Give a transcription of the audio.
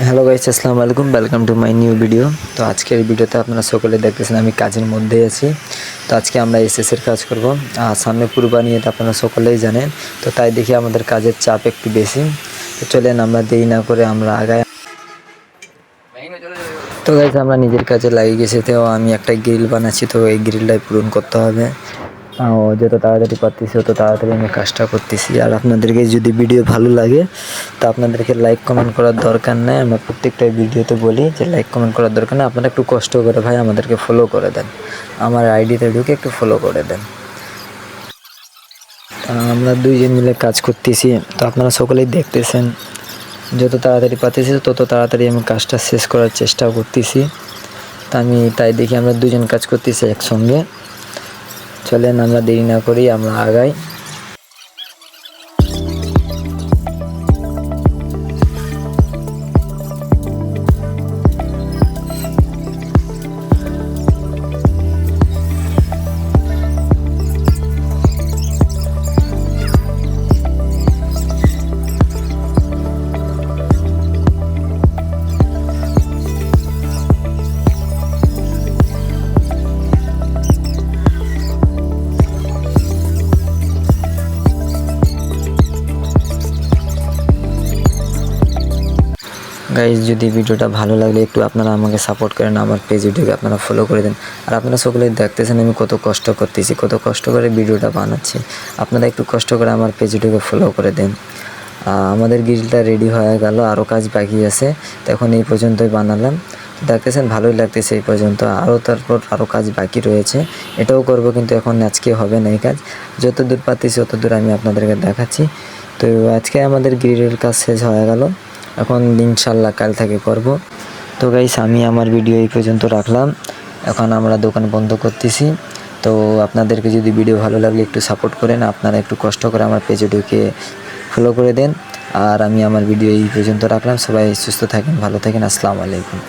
Hello guys, আসসালামু আলাইকুম। Welcome to my new video. তো আজকের ভিডিওতে আপনারা সকলে দেখতেছেন আমি কাজের মধ্যে আছি। তো আজকে আমরা এসএসের কাজ করব। সামনে কুরবানি ঈদ আপনারা সকলেই জানেন। তো তাই দেখি আমাদের কাজের চাপ একটু বেশি। তো চলেন আমরা দেরি না করে আমরা আগাই। তো গাইস আমরা নিজের কাজে লাগিয়ে গেছি। তো আমি একটা গ্রিল বানাচ্ছি, তো এই গ্রিলটাই পূরণ করতে হবে। যত তাড়াতাড়ি পারতেছি তত তাড়াতাড়ি আমি কাজটা করতেছি। আর আপনাদেরকে যদি ভিডিও ভালো লাগে তো আপনাদেরকে লাইক কমেন্ট করার দরকার নেই। আমরা প্রত্যেকটা ভিডিওতে বলি যে লাইক কমেন্ট করার দরকার নেই, আপনারা একটু কষ্ট করে ভাই আমাদেরকে ফলো করে দেন, আমার আইডিতে ঢুকে একটু ফলো করে দেন। আমরা দুইজন মিলে কাজ করতেছি, তো আপনারা সকলেই দেখতেছেন। যত তাড়াতাড়ি পারতেছি তত তাড়াতাড়ি আমি কাজটা শেষ করার চেষ্টা করতেছি। তা আমি তাই দেখি আমরা দুজন কাজ করতেছি একসঙ্গে। চলেন আমরা দেরি না করি, আমরা আগাই। গাইজ যদি ভিডিওটা ভালো লাগলে একটু আপনারা আমাকে সাপোর্ট করেন, আমার পেজটিকে আপনারা ফলো করে দেন। আর আপনারা সকলেই দেখতেছেন আমি কত কষ্ট করতেছি, কত কষ্ট করে ভিডিওটা বানাচ্ছি। আপনারা একটু কষ্ট করে আমার পেজটিকে ফলো করে দেন। আমাদের গ্রিলটা রেডি হয়ে গেল, আরও কাজ বাকি আছে। তো এখন এই পর্যন্তই বানালাম। দেখতেছেন ভালোই লাগতেছে এই পর্যন্ত, তারপর আরও কাজ বাকি রয়েছে, এটাও করব, কিন্তু এখন আজকে হবে না এই কাজ। যত দূর পাচ্ছি তত দূর আমি আপনাদেরকে দেখাচ্ছি। তো আজকে আমাদের গ্রিলের কাজ শেষ হয়ে গেল, এখন ইনশাল্লাহ কাল থেকে করব। তো গাইস আমি আমার ভিডিও এই পর্যন্ত রাখলাম, এখন আমরা দোকান বন্ধ করতেছি। তো আপনাদেরকে যদি ভিডিও ভালো লাগলে একটু সাপোর্ট করেন, আপনারা একটু কষ্ট করে আমার পেজে ঢুকে ফলো করে দেন। আর আমি আমার ভিডিও এই পর্যন্ত রাখলাম। সবাই সুস্থ থাকেন, ভালো থাকেন। আসসালামু আলাইকুম।